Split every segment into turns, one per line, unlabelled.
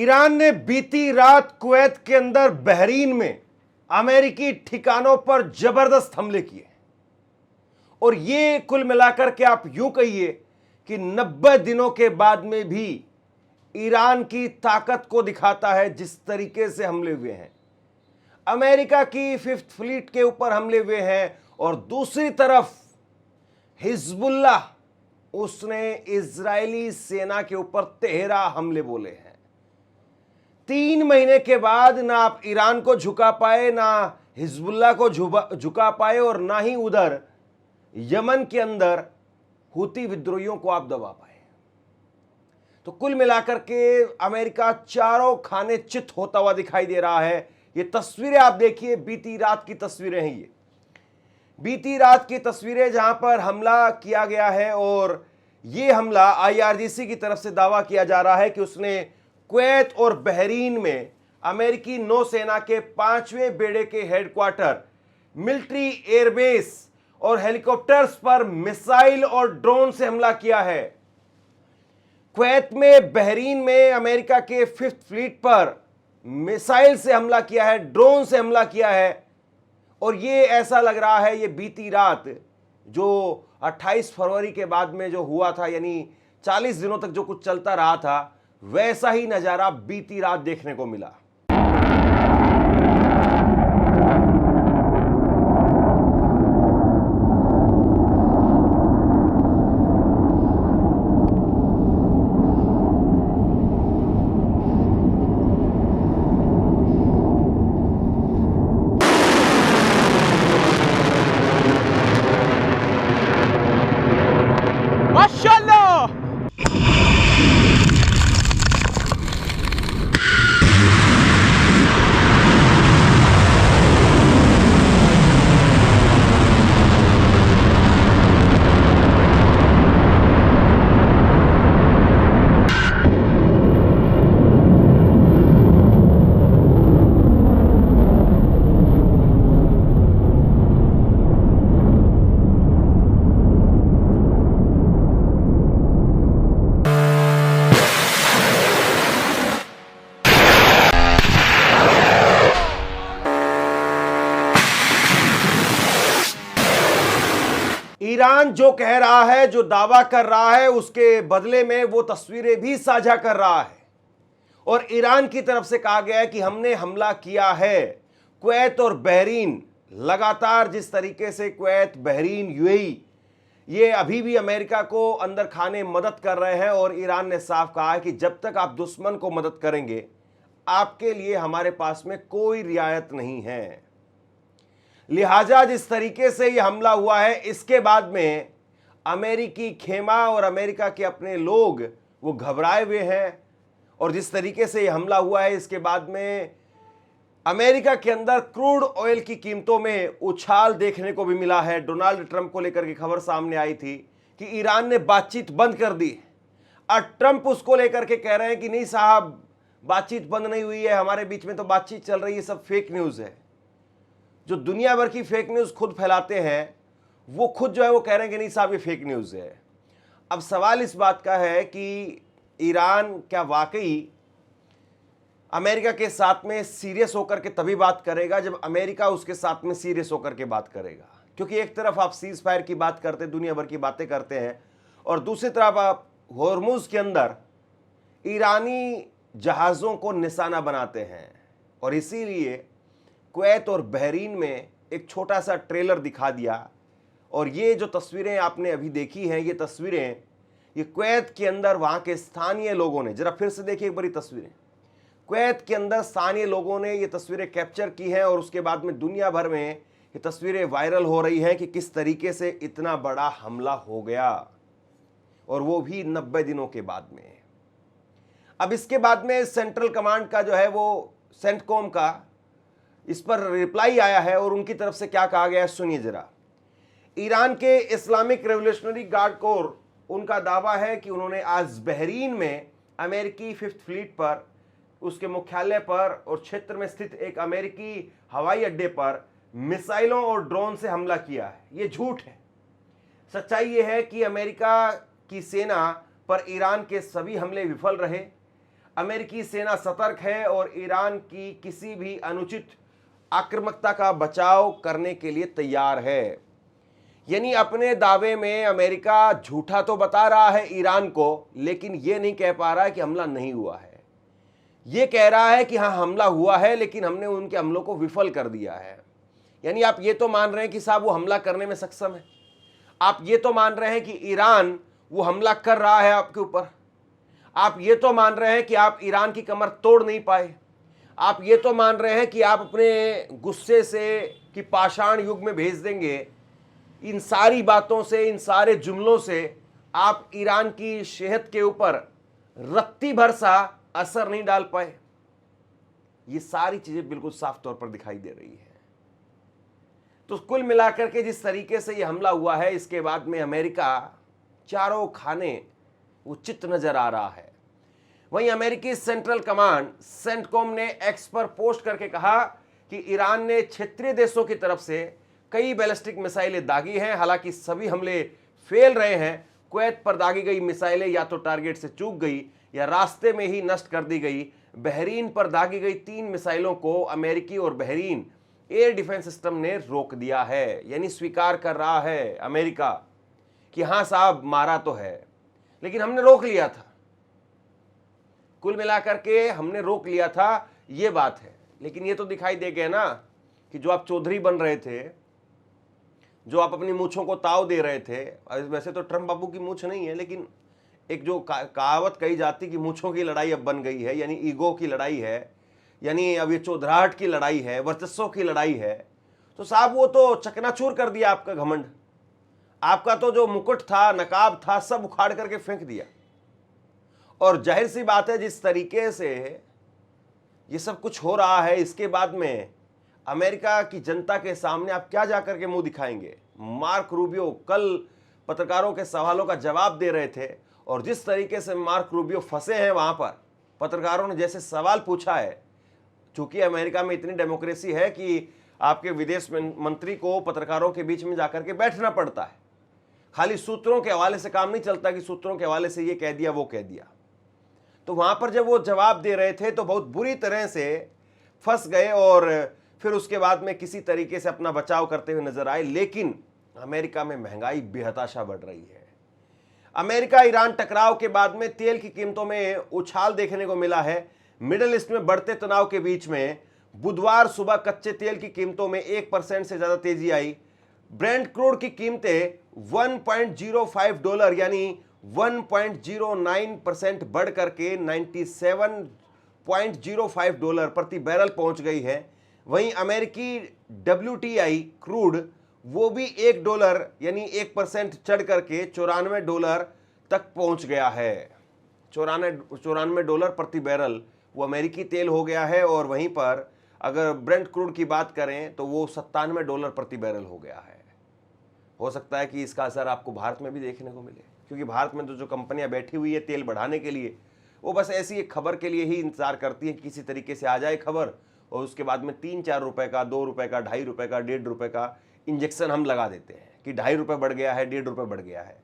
Iran ने बीती रात कुवैत के अंदर बहरीन में अमेरिकी ठिकानों पर जबरदस्त हमले किए और ये कुल मिलाकर के आप यूं कहिए कि 90 दिनों के बाद में भी ईरान की ताकत को दिखाता है। जिस तरीके से हमले हुए हैं, अमेरिका की 5th फ्लीट के ऊपर हमले हुए हैं और दूसरी तरफ हिजबुल्लाह उसने इजरायली सेना के ऊपर 13 हमले बोले हैं। 3 महीने के बाद ना आप ईरान को झुका पाए, ना हिजबुल्लाह को झुका पाए और ना ही उधर यमन के अंदर हूती विद्रोहियों को आप दबा पाए। तो कुल मिलाकर के अमेरिका चारों खाने चित होता हुआ दिखाई दे रहा है। ये तस्वीरें आप देखिए, बीती रात की तस्वीरें हैं। ये बीती रात की तस्वीरें जहां पर हमला किया गया है और ये हमला IRGC की तरफ से दावा किया जा रहा है कि उसने कुवैत और बहरीन में अमेरिकी नौसेना के 5वें बेड़े के हेडक्वार्टर, मिलिट्री एयरबेस और हेलीकॉप्टर्स पर मिसाइल और ड्रोन से हमला किया है। कुवैत में, बहरीन में अमेरिका के 5th फ्लीट पर मिसाइल से हमला किया है, ड्रोन से हमला किया है। और ये ऐसा लग रहा है ये बीती रात जो 28 फरवरी के बाद में जो हुआ था, यानी 40 दिनों तक जो कुछ चलता रहा था, वैसा ही नजारा बीती रात देखने को मिला। ईरान जो कह रहा है, जो दावा कर रहा है, उसके बदले में वो तस्वीरें भी साझा कर रहा है। और ईरान की तरफ से कहा गया है कि हमने हमला किया है। कुवैत और बहरीन लगातार जिस तरीके से कुवैत, बहरीन, UAE ये अभी भी अमेरिका को अंदर खाने मदद कर रहे हैं और ईरान ने साफ कहा है कि जब तक आप दुश्मन को मदद करेंगे, आपके लिए हमारे पास में कोई रियायत नहीं है। लिहाजा जिस तरीके से यह हमला हुआ है, इसके बाद में अमेरिकी खेमा और अमेरिका के अपने लोग वो घबराए हुए हैं। और जिस तरीके से यह हमला हुआ है, इसके बाद में अमेरिका के अंदर क्रूड ऑयल की कीमतों में उछाल देखने को भी मिला है। डोनाल्ड ट्रंप को लेकर के खबर सामने आई थी कि ईरान ने बातचीत बंद कर दी और ट्रंप उसको लेकर के कह रहे हैं कि नहीं साहब, बातचीत बंद नहीं हुई है, हमारे बीच में तो बातचीत चल रही है, सब फेक न्यूज़ है। जो दुनिया भर की फेक न्यूज़ खुद फैलाते हैं, वो खुद जो है वो कह रहे हैं कि नहीं साहब ये फेक न्यूज़ है। अब सवाल इस बात का है कि ईरान क्या वाकई अमेरिका के साथ में सीरियस होकर के तभी बात करेगा जब अमेरिका उसके साथ में सीरियस होकर के बात करेगा। क्योंकि एक तरफ आप सीज फायर की बात करते हैं, दुनिया भर की बातें करते हैं, और दूसरी तरफ आप होर्मुज के अंदर ईरानी जहाज़ों को निशाना बनाते हैं। और इसीलिए कुवैत और बहरीन में एक छोटा सा ट्रेलर दिखा दिया। और ये जो तस्वीरें आपने अभी देखी हैं, ये तस्वीरें ये कुवैत के अंदर वहाँ के स्थानीय लोगों ने, जरा फिर से देखिए एक बारी तस्वीरें, कुवैत के अंदर स्थानीय लोगों ने ये तस्वीरें कैप्चर की हैं। और उसके बाद में दुनिया भर में ये तस्वीरें वायरल हो रही हैं कि किस तरीके से इतना बड़ा हमला हो गया, और वो भी 90 दिनों के बाद में। अब इसके बाद में सेंट्रल कमांड का जो है वो सेंटकॉम का इस पर रिप्लाई आया है और उनकी तरफ से क्या कहा गया है, सुनिए जरा। ईरान के इस्लामिक रेवोल्यूशनरी गार्ड कोर, उनका दावा है कि उन्होंने आज बहरीन में अमेरिकी 5th फ्लीट पर, उसके मुख्यालय पर और क्षेत्र में स्थित एक अमेरिकी हवाई अड्डे पर मिसाइलों और ड्रोन से हमला किया है। ये झूठ है। सच्चाई ये है कि अमेरिका की सेना पर ईरान के सभी हमले विफल रहे। अमेरिकी सेना सतर्क है और ईरान की किसी भी अनुचित आक्रामकता का बचाव करने के लिए तैयार है। यानी अपने दावे में अमेरिका झूठा तो बता रहा है ईरान को, लेकिन यह नहीं कह पा रहा है कि हमला नहीं हुआ है। यह कह रहा है कि हां हमला हुआ है, लेकिन हमने उनके हमलों को विफल कर दिया है। यानी आप ये तो मान रहे हैं कि साहब वो हमला करने में सक्षम है, आप ये तो मान रहे हैं कि ईरान वो हमला कर रहा है आपके ऊपर, आप ये तो मान रहे हैं कि आप ईरान की कमर तोड़ नहीं पाए, आप ये तो मान रहे हैं कि आप अपने गुस्से से कि पाषाण युग में भेज देंगे। इन सारी बातों से, इन सारे जुमलों से आप ईरान की सेहत के ऊपर रत्ती भर सा असर नहीं डाल पाए। ये सारी चीजें बिल्कुल साफ तौर पर दिखाई दे रही है। तो कुल मिलाकर के जिस तरीके से ये हमला हुआ है, इसके बाद में अमेरिका चारों खाने वो चित नजर आ रहा है। वहीं अमेरिकी सेंट्रल कमांड सेंटकॉम ने एक्स पर पोस्ट करके कहा कि ईरान ने क्षेत्रीय देशों की तरफ से कई बैलिस्टिक मिसाइलें दागी हैं, हालांकि सभी हमले फेल रहे हैं। कुवैत पर दागी गई मिसाइलें या तो टारगेट से चूक गई या रास्ते में ही नष्ट कर दी गई। बहरीन पर दागी गई 3 मिसाइलों को अमेरिकी और बहरीन एयर डिफेंस सिस्टम ने रोक दिया है। यानी स्वीकार कर रहा है अमेरिका कि हां साहब मारा तो है, लेकिन हमने रोक लिया था। कुल मिलाकर के हमने रोक लिया था, यह बात है। लेकिन यह तो दिखाई दे गया ना कि जो आप चौधरी बन रहे थे, जो आप अपनी मूंछों को ताव दे रहे थे, वैसे तो ट्रम्प बाबू की मूंछ नहीं है, लेकिन एक जो कहावत कही जाती कि मूंछों की लड़ाई अब बन गई है, यानी ईगो की लड़ाई है, यानी अब ये चौधराहट की लड़ाई है, वर्चस्व की लड़ाई है। तो साहब वो तो चकनाचूर कर दिया आपका घमंड, आपका तो जो मुकुट था, नकाब था, सब उखाड़ करके फेंक दिया। और जाहिर सी बात है जिस तरीके से ये सब कुछ हो रहा है, इसके बाद में अमेरिका की जनता के सामने आप क्या जाकर के मुंह दिखाएंगे। मार्क रूबियो कल पत्रकारों के सवालों का जवाब दे रहे थे, और जिस तरीके से मार्क रूबियो फंसे हैं वहां पर, पत्रकारों ने जैसे सवाल पूछा है, चूंकि अमेरिका में इतनी डेमोक्रेसी है कि आपके विदेश मंत्री को पत्रकारों के बीच में जाकर के बैठना पड़ता है। खाली सूत्रों के हवाले से काम नहीं चलता कि सूत्रों के हवाले से ये कह दिया वो कह दिया। तो वहां पर जब वो जवाब दे रहे थे तो बहुत बुरी तरह से फंस गए, और फिर उसके बाद में किसी तरीके से अपना बचाव करते हुए नजर आए। लेकिन अमेरिका में महंगाई बेहताशा बढ़ रही है। अमेरिका ईरान टकराव के बाद में तेल की कीमतों में उछाल देखने को मिला है। मिडिल ईस्ट में बढ़ते तनाव के बीच में बुधवार सुबह कच्चे तेल की कीमतों में 1% से ज्यादा तेजी आई। ब्रेंट क्रूड की कीमतें $1.05 यानी 1.09% बढ़ करके $97.05 प्रति बैरल पहुंच गई है। वहीं अमेरिकी WTI क्रूड वो भी $1 यानी 1% चढ़ करके $94 तक पहुंच गया है। $94 प्रति बैरल वो अमेरिकी तेल हो गया है। और वहीं पर अगर ब्रेंट क्रूड की बात करें तो वो $97 प्रति बैरल हो गया है। हो सकता है कि इसका असर आपको भारत में भी देखने को मिले, क्योंकि भारत में तो जो कंपनियां बैठी हुई है तेल बढ़ाने के लिए, वो बस ऐसी एक खबर के लिए ही इंतजार करती है कि किसी तरीके से आ जाए खबर, और उसके बाद में 3-4 रुपए का, 2 रुपए का, ₹2.5 का, ₹1.5 का इंजेक्शन हम लगा देते हैं कि ₹2.5 बढ़ गया है, ₹1.5 बढ़ गया है।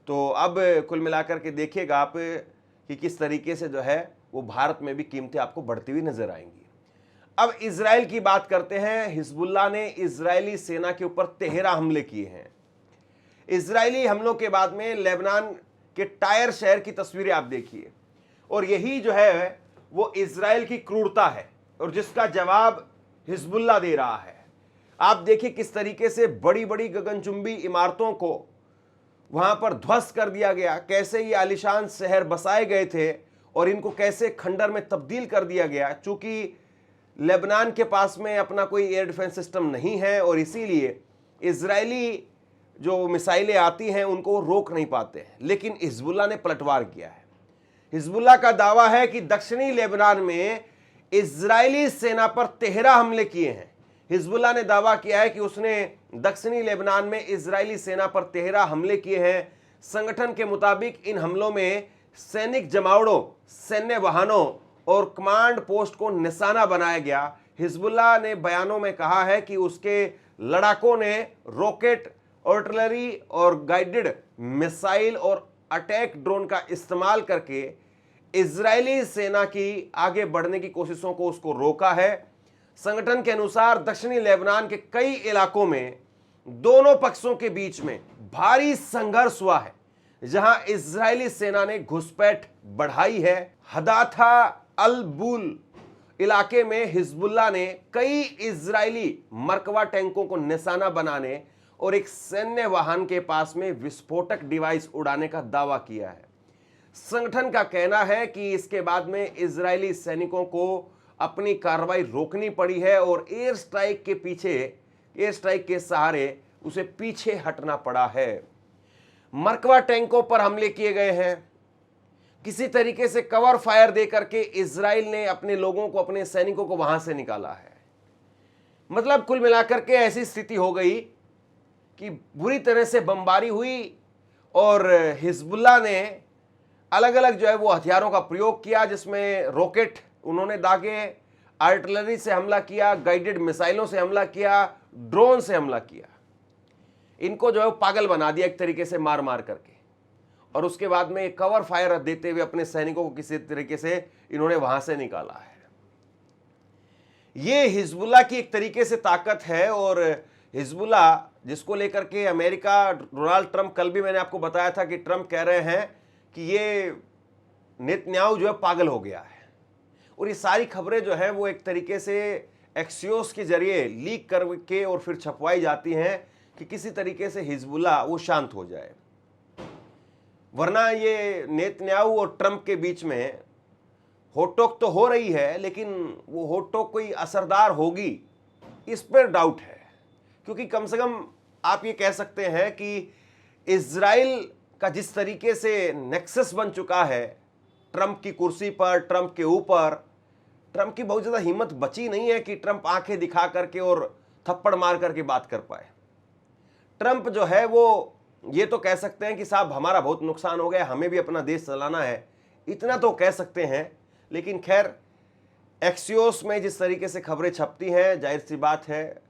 तो अब कुल मिलाकर के देखिएगा आप कि किस तरीके से जो है वो भारत में भी कीमतें आपको बढ़ती हुई नजर आएंगी। अब इजराइल की बात करते हैं। हिजबुल्लाह ने इजरायली सेना के ऊपर 13 हमले किए हैं। इजरायली हमलों के बाद में लेबनान के टायर शहर की तस्वीरें आप देखिए, और यही जो है वो इजराइल की क्रूरता है और जिसका जवाब हिजबुल्लाह दे रहा है। आप देखिए किस तरीके से बड़ी बड़ी गगनचुंबी इमारतों को वहां पर ध्वस्त कर दिया गया, कैसे ये आलिशान शहर बसाए गए थे और इनको कैसे खंडर में तब्दील कर दिया गया। चूंकि लेबनान के पास में अपना कोई एयर डिफेंस सिस्टम नहीं है और इसीलिए इजरायली जो मिसाइलें आती हैं उनको रोक नहीं पाते हैं, लेकिन हिजबुल्लाह ने पलटवार किया है। हिजबुल्लाह का दावा है कि दक्षिणी लेबनान में इजरायली सेना पर 13 हमले किए हैं। हिजबुल्लाह ने दावा किया है कि उसने दक्षिणी लेबनान में इजरायली सेना पर 13 हमले किए हैं। संगठन के मुताबिक इन हमलों में सैनिक जमावड़ों, सैन्य वाहनों और कमांड पोस्ट को निशाना बनाया गया। हिजबुल्लाह ने बयानों में कहा है कि उसके लड़ाकों ने रॉकेट, आर्टिलरी और गाइडेड मिसाइल और अटैक ड्रोन का इस्तेमाल करके इजरायली सेना की आगे बढ़ने की कोशिशों को उसको रोका है। संगठन के अनुसार दक्षिणी लेबनान के कई इलाकों में दोनों पक्षों के बीच में भारी संघर्ष हुआ है, जहां इजरायली सेना ने घुसपैठ बढ़ाई है। हदाथा अल बुल इलाके में हिजबुल्लाह ने कई इजरायली मरकवा टैंकों को निशाना बनाने और एक सैन्य वाहन के पास में विस्फोटक डिवाइस उड़ाने का दावा किया है। संगठन का कहना है कि इसके बाद में इजरायली सैनिकों को अपनी कार्रवाई रोकनी पड़ी है और एयर स्ट्राइक के सहारे उसे पीछे हटना पड़ा है। मरकवा टैंकों पर हमले किए गए हैं। किसी तरीके से कवर फायर देकर के इजराइल ने अपने लोगों को, अपने सैनिकों को वहां से निकाला है। मतलब कुल मिलाकर के ऐसी स्थिति हो गई कि बुरी तरह से बमबारी हुई और हिजबुल्लाह ने अलग अलग जो है वो हथियारों का प्रयोग किया, जिसमें रॉकेट उन्होंने दागे, आर्टिलरी से हमला किया, गाइडेड मिसाइलों से हमला किया, ड्रोन से हमला किया। इनको जो है पागल बना दिया एक तरीके से मार मार करके, और उसके बाद में कवर फायर देते हुए अपने सैनिकों को किसी तरीके से इन्होंने वहां से निकाला है। ये हिजबुल्लाह की एक तरीके से ताकत है। और हिजबुल्लाह जिसको लेकर के अमेरिका, डोनाल्ड ट्रंप, कल भी मैंने आपको बताया था कि ट्रंप कह रहे हैं कि ये नेतन्याहू जो है पागल हो गया है। और ये सारी खबरें जो है वो एक तरीके से एक्सियोस के जरिए लीक करके और फिर छपवाई जाती हैं कि किसी तरीके से हिजबुल्लाह वो शांत हो जाए। वरना ये नेतन्याहू और ट्रंप के बीच में होटोक तो हो रही है, लेकिन वो होटोक कोई असरदार होगी इस पर डाउट है। क्योंकि कम से कम आप ये कह सकते हैं कि इजराइल का जिस तरीके से नेक्सस बन चुका है ट्रंप की कुर्सी पर, ट्रंप के ऊपर, ट्रंप की बहुत ज़्यादा हिम्मत बची नहीं है कि ट्रंप आंखें दिखा करके और थप्पड़ मार करके बात कर पाए। ट्रंप जो है वो ये तो कह सकते हैं कि साहब हमारा बहुत नुकसान हो गया, हमें भी अपना देश चलाना है, इतना तो कह सकते हैं। लेकिन खैर, एक्सियोस में जिस तरीके से खबरें छपती हैं, जाहिर सी बात है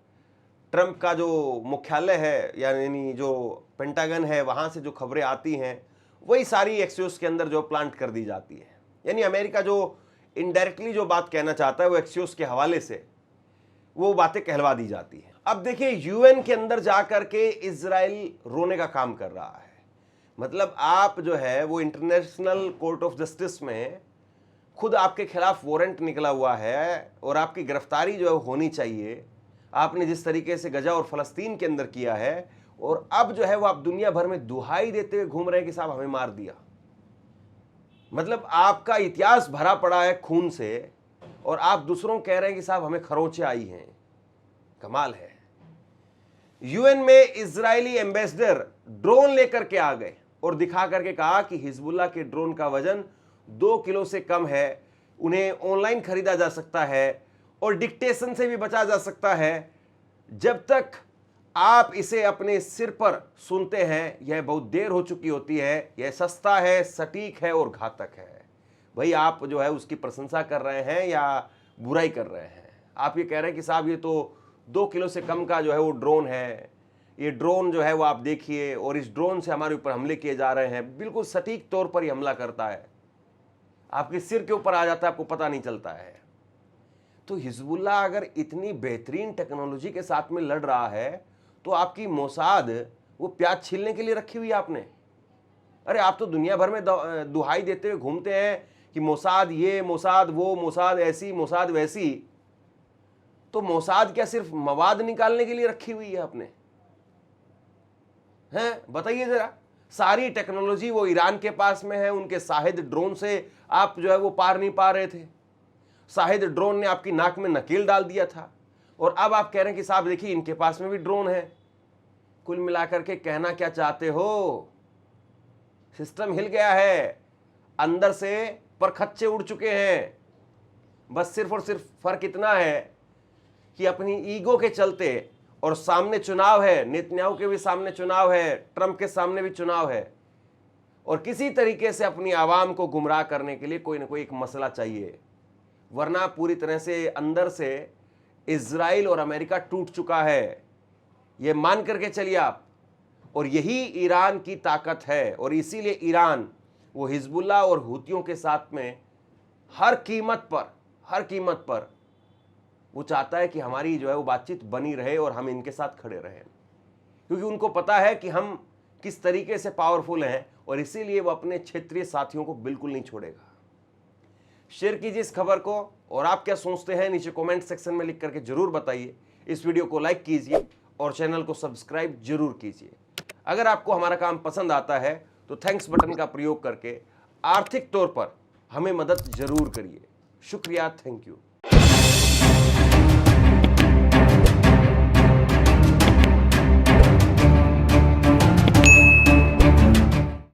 ट्रंप का जो मुख्यालय है यानी जो पेंटागन है, वहाँ से जो खबरें आती हैं वही सारी एक्सियोस के अंदर जो प्लांट कर दी जाती है। यानी अमेरिका जो इनडायरेक्टली जो बात कहना चाहता है वो एक्सियोस के हवाले से वो बातें कहलवा दी जाती हैं। अब देखिए, यूएन के अंदर जाकर के इजराइल रोने का काम कर रहा है। मतलब आप जो है वो इंटरनेशनल कोर्ट ऑफ जस्टिस में खुद आपके खिलाफ वारंट निकला हुआ है और आपकी गिरफ्तारी जो है होनी चाहिए। आपने जिस तरीके से गजा और फलस्तीन के अंदर किया है, और अब जो है वो आप दुनिया भर में दुहाई देते हुए घूम रहे हैं कि साहब हमें मार दिया। मतलब आपका इतिहास भरा पड़ा है खून से, और आप दूसरों को कह रहे हैं कि साहब हमें खरोंचे आई हैं। कमाल है। यूएन में इजरायली एम्बेसडर ड्रोन लेकर के आ गए और दिखा करके कहा कि हिजबुल्लाह के ड्रोन का वजन 2 किलो से कम है, उन्हें ऑनलाइन खरीदा जा सकता है और डिक्टेशन से भी बचा जा सकता है। जब तक आप इसे अपने सिर पर सुनते हैं यह बहुत देर हो चुकी होती है। यह सस्ता है, सटीक है और घातक है। भाई आप जो है उसकी प्रशंसा कर रहे हैं या बुराई कर रहे हैं? आप ये कह रहे हैं कि साहब ये तो 2 किलो से कम का जो है वो ड्रोन है, ये ड्रोन जो है वो आप देखिए, और इस ड्रोन से हमारे ऊपर हमले किए जा रहे हैं। बिल्कुल सटीक तौर पर ही हमला करता है, आपके सिर के ऊपर आ जाता है, आपको पता नहीं चलता है। तो हिजबुल्लाह अगर इतनी बेहतरीन टेक्नोलॉजी के साथ में लड़ रहा है, तो आपकी मोसाद वो प्याज छीलने के लिए रखी हुई है आपने। अरे आप तो दुनिया भर में दुहाई देते हुए घूमते हैं कि मोसाद ये, मोसाद वो, मोसाद ऐसी, मोसाद वैसी। तो मोसाद क्या सिर्फ मवाद निकालने के लिए रखी हुई है आपने? हैं, बताइए जरा। सारी टेक्नोलॉजी वो ईरान के पास में है। उनके शाहिद ड्रोन से आप जो है वो पार नहीं पा रहे थे। शाहिद ड्रोन ने आपकी नाक में नकेल डाल दिया था, और अब आप कह रहे हैं कि साहब देखिए इनके पास में भी ड्रोन है। कुल मिलाकर के कहना क्या चाहते हो? सिस्टम हिल गया है, अंदर से परखच्चे उड़ चुके हैं। बस सिर्फ और सिर्फ फर्क इतना है कि अपनी ईगो के चलते, और सामने चुनाव है, नेतन्याहू के भी सामने चुनाव है, ट्रंप के सामने भी चुनाव है, और किसी तरीके से अपनी आवाम को गुमराह करने के लिए कोई ना कोई एक मसला चाहिए। वरना पूरी तरह से अंदर से इजराइल और अमेरिका टूट चुका है, ये मान करके चलिए आप। और यही ईरान की ताकत है, और इसीलिए ईरान वो हिजबुल्लाह और हूतियों के साथ में हर कीमत पर वो चाहता है कि हमारी जो है वो बातचीत बनी रहे और हम इनके साथ खड़े रहें, क्योंकि उनको पता है कि हम किस तरीके से पावरफुल हैं और इसीलिए वो अपने क्षेत्रीय साथियों को बिल्कुल नहीं छोड़ेगा। शेयर कीजिए इस खबर को और आप क्या सोचते हैं नीचे कमेंट सेक्शन में लिख करके जरूर बताइए। इस वीडियो को लाइक कीजिए और चैनल को सब्सक्राइब जरूर कीजिए। अगर आपको हमारा काम पसंद आता है तो थैंक्स बटन का प्रयोग करके आर्थिक तौर पर हमें मदद जरूर करिए। शुक्रिया, थैंक यू।